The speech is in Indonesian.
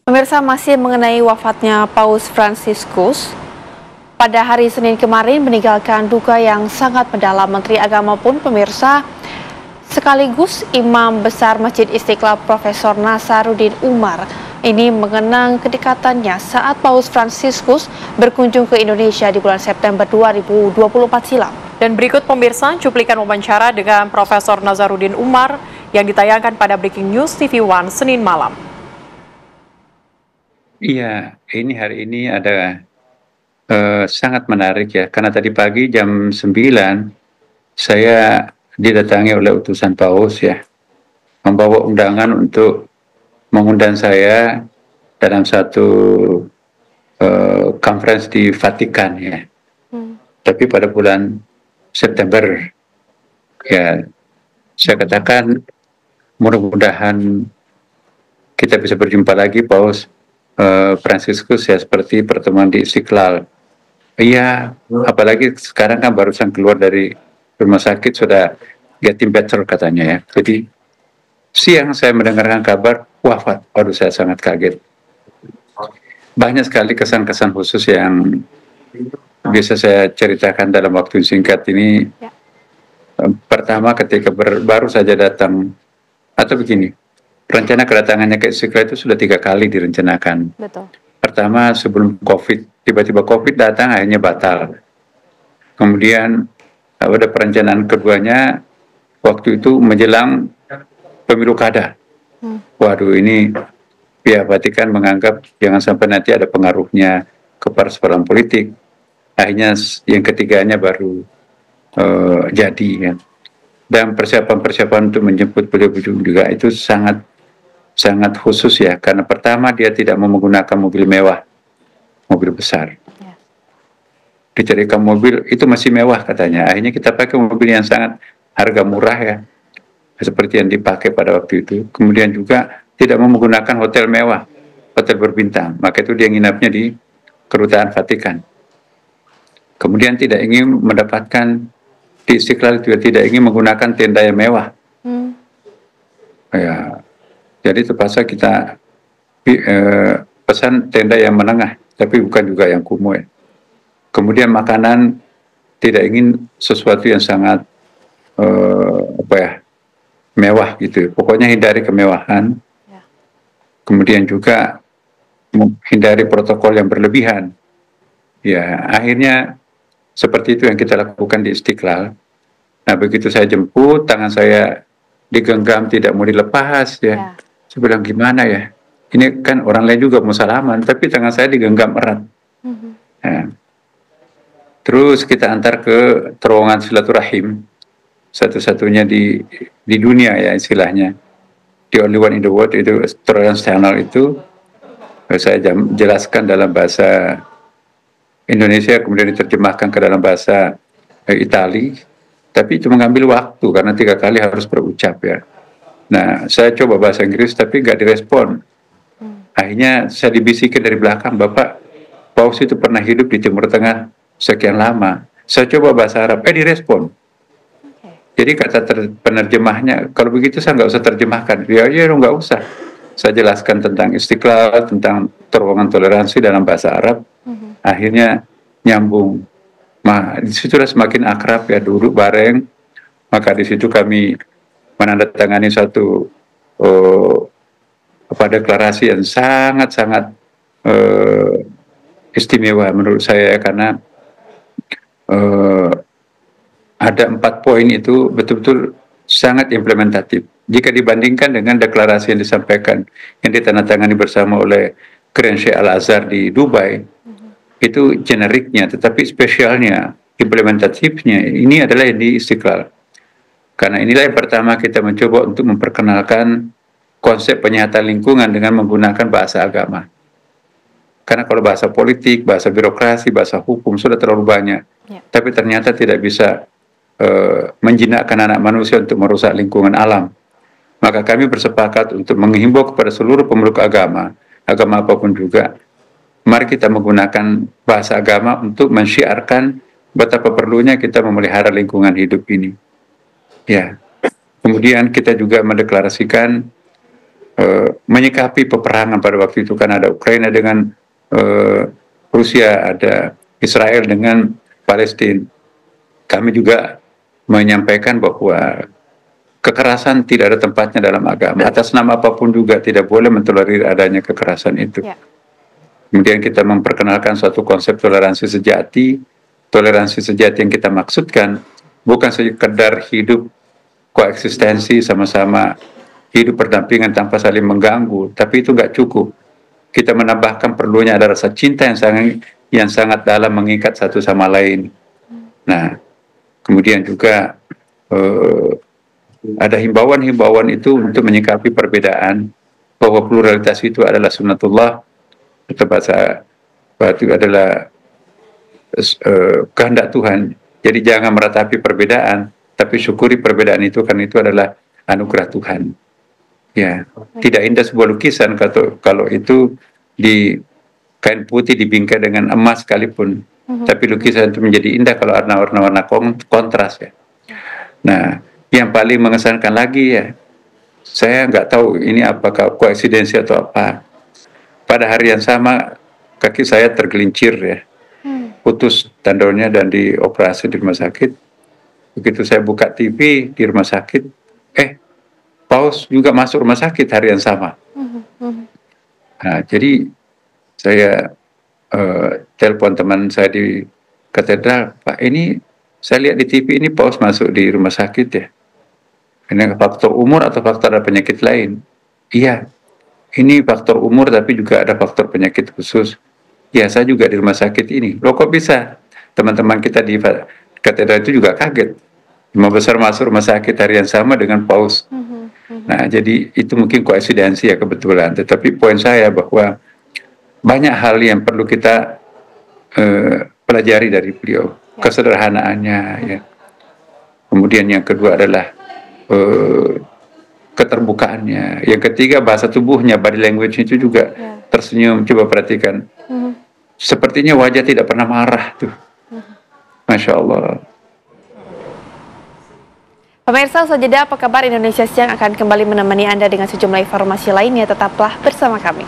Pemirsa, masih mengenai wafatnya Paus Fransiskus, pada hari Senin kemarin meninggalkan duka yang sangat mendalam. Menteri Agama pun pemirsa sekaligus Imam Besar Masjid Istiqlal Profesor Nasaruddin Umar ini mengenang kedekatannya saat Paus Fransiskus berkunjung ke Indonesia di bulan September 2024 silam. Dan berikut pemirsa cuplikan wawancara dengan Profesor Nasaruddin Umar yang ditayangkan pada Breaking News TV One Senin malam. Iya, hari ini ada sangat menarik ya, karena tadi pagi jam 9 saya didatangi oleh utusan Paus ya, membawa undangan untuk mengundang saya dalam satu conference di Vatikan ya. Tapi pada bulan September ya, saya katakan mudah-mudahan kita bisa berjumpa lagi Paus Fransiskus ya, seperti pertemuan di Istiqlal. Iya, apalagi sekarang kan barusan keluar dari rumah sakit sudah getting better katanya ya. Jadi siang saya mendengarkan kabar wafat. Waduh, saya sangat kaget. Banyak sekali kesan-kesan khusus yang bisa saya ceritakan dalam waktu singkat ini. Pertama, ketika baru saja datang, atau begini, rencana kedatangannya ke Istiqlal itu sudah 3 kali direncanakan. Betul. Pertama sebelum COVID, tiba-tiba COVID datang, akhirnya batal. Kemudian ada perencanaan keduanya waktu itu menjelang pemilu kada. Waduh, ini pihak Vatikan menganggap jangan sampai nanti ada pengaruhnya ke persoalan politik. Akhirnya yang ketiganya baru jadi ya. Dan persiapan untuk menjemput beliau juga itu sangat khusus ya, karena pertama dia tidak mau menggunakan mobil mewah, mobil besar. Dicarikan mobil itu masih mewah katanya, akhirnya kita pakai mobil yang sangat harga murah ya, seperti yang dipakai pada waktu itu. Kemudian juga tidak mau menggunakan hotel mewah, hotel berbintang, maka itu dia nginapnya di Kedutaan Vatikan. Kemudian tidak ingin mendapatkan di Istiqlal, juga tidak ingin menggunakan tenda yang mewah. Ya, jadi terpaksa kita pesan tenda yang menengah, tapi bukan juga yang kumuh ya. Kemudian makanan tidak ingin sesuatu yang sangat mewah gitu. Pokoknya hindari kemewahan. Kemudian juga hindari protokol yang berlebihan. Ya, akhirnya seperti itu yang kita lakukan di Istiqlal. Nah, begitu saya jemput, tangan saya digenggam tidak mau dilepas ya. Saya bilang gimana ya, ini kan orang lain juga mau salaman, tapi tangan saya digenggam erat. Ya. Terus kita antar ke terowongan silaturahim, satu-satunya di dunia ya istilahnya, the only one in the world, itu terowongan channel itu. Saya jelaskan dalam bahasa Indonesia, kemudian diterjemahkan ke dalam bahasa Itali, tapi itu mengambil waktu karena 3 kali harus berucap ya. Nah, saya coba bahasa Inggris tapi nggak direspon. Akhirnya saya dibisikin dari belakang, Bapak, Paus itu pernah hidup di Timur Tengah sekian lama. Saya coba bahasa Arab, direspon. Jadi kata penerjemahnya, kalau begitu saya nggak usah terjemahkan. Ya nggak usah. Saya jelaskan tentang Istiqlal, tentang terowongan toleransi dalam bahasa Arab. Akhirnya nyambung. Nah, di situ sudah semakin akrab ya, duduk bareng. Maka di situ kami menandatangani satu deklarasi yang sangat istimewa menurut saya, karena ada 4 poin itu betul-betul sangat implementatif. Jika dibandingkan dengan deklarasi yang disampaikan, yang ditandatangani bersama oleh Grand Sheikh Al-Azhar di Dubai, itu generiknya, tetapi spesialnya, implementatifnya, ini adalah yang di Istiqlal. Karena inilah yang pertama kita mencoba untuk memperkenalkan konsep penyihatan lingkungan dengan menggunakan bahasa agama. Karena kalau bahasa politik, bahasa birokrasi, bahasa hukum sudah terlalu banyak, tapi ternyata tidak bisa menjinakkan anak manusia untuk merusak lingkungan alam. Maka kami bersepakat untuk menghimbau kepada seluruh pemeluk agama apapun juga, mari kita menggunakan bahasa agama untuk mensyiarkan betapa perlunya kita memelihara lingkungan hidup ini. Ya. Kemudian kita juga mendeklarasikan menyikapi peperangan pada waktu itu, kan ada Ukraina dengan Rusia, ada Israel dengan Palestina. Kami juga menyampaikan bahwa kekerasan tidak ada tempatnya dalam agama. Atas nama apapun juga tidak boleh mentolerir adanya kekerasan itu. Ya. Kemudian kita memperkenalkan suatu konsep toleransi sejati. Toleransi sejati yang kita maksudkan bukan sekedar hidup koeksistensi sama-sama, hidup berdampingan tanpa saling mengganggu, tapi itu nggak cukup. Kita menambahkan perlunya ada rasa cinta yang sangat dalam mengikat satu sama lain. Nah, kemudian juga ada himbauan-himbauan itu untuk menyikapi perbedaan, bahwa pluralitas itu adalah sunnatullah, atau bahasa itu adalah kehendak Tuhan. Jadi jangan meratapi perbedaan, tapi syukuri perbedaan itu, karena itu adalah anugerah Tuhan. Ya, tidak indah sebuah lukisan kalau itu di kain putih dibingkai dengan emas sekalipun. Tapi lukisan itu menjadi indah kalau warna-warna kontras ya. Nah, yang paling mengesankan lagi ya, saya nggak tahu ini apakah koinsidensi atau apa. Pada hari yang sama kaki saya tergelincir ya, putus tendonnya dan dioperasi di rumah sakit. Begitu saya buka TV di rumah sakit, Paus juga masuk rumah sakit hari yang sama. Nah, jadi saya telepon teman saya di katedral, Pak, ini saya lihat di TV ini Paus masuk di rumah sakit ya. Ini faktor umur atau faktor ada penyakit lain? Iya, ini faktor umur tapi juga ada faktor penyakit khusus. Ya, saya juga di rumah sakit ini. Loh, kok bisa? Teman-teman kita di katedral itu juga kaget. Imam besar masuk rumah sakit hari yang sama dengan Paus. Nah, jadi itu mungkin koinsidensi ya, kebetulan. Tetapi poin saya bahwa banyak hal yang perlu kita pelajari dari beliau. Kesederhanaannya ya. Kemudian yang kedua adalah keterbukaannya. Yang ketiga bahasa tubuhnya, body language itu juga tersenyum. Coba perhatikan. Sepertinya wajah tidak pernah marah tuh. Masya Allah. Pemirsa, sajadah apa kabar Indonesia Siang akan kembali menemani Anda dengan sejumlah informasi lainnya. Tetaplah bersama kami.